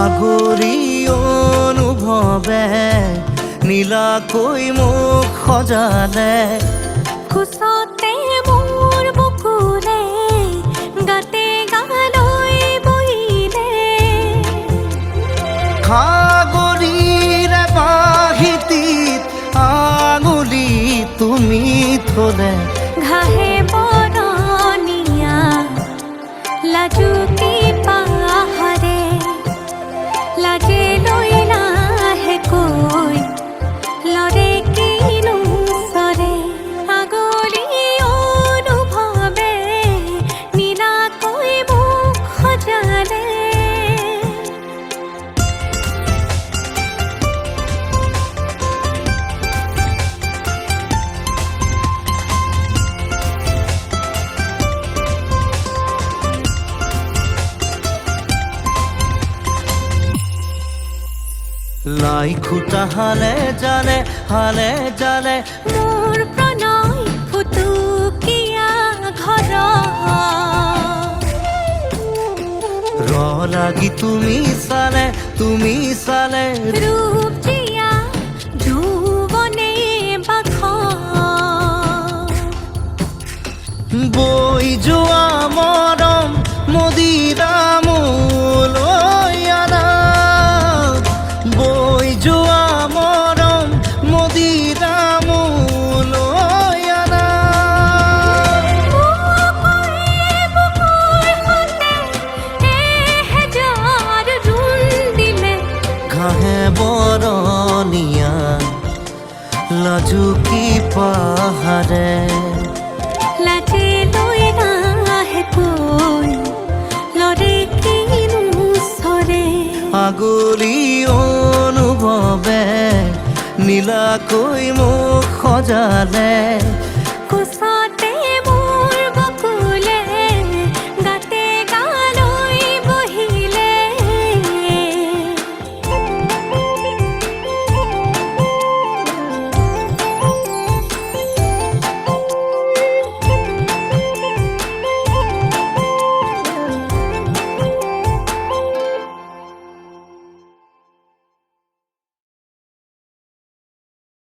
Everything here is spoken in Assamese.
আগৰি অনুভৱে নীলাকৈ মোক সজালে, কোচতে মোৰ বুকুৰে গাতে গালৈ বহিলে, সাগৰীৰে বাহিতিত আঙুলি তুমি থলে, ঘাহে বৰণীয়া লাজুকী পাহাৰে, লাজে লৈ লাহেকৈ লৰে কিনো চৰে, আগলি অনুভৱে নীলাকৈ মোক সজালে। লাই খুটা হালে জালে মোৰ প্ৰণয় ফুটুকীয়া ঘৰ, ৰ লাগি তুমি চালে ৰূপ জীয়া যৌৱনে বাখ, বৈ যোৱা মৰম মদিৰামলৈ আনা, বৈ যোৱা মৰম মদিৰামলৈ আনা, ঘাহে বৰণীয়া লাজুকী পাহাৰে, লাজে লৈ লাহেকৈ লৰে কিনো চৰে, আগলি অনুভৱে নীলাকৈ মোক সজালে,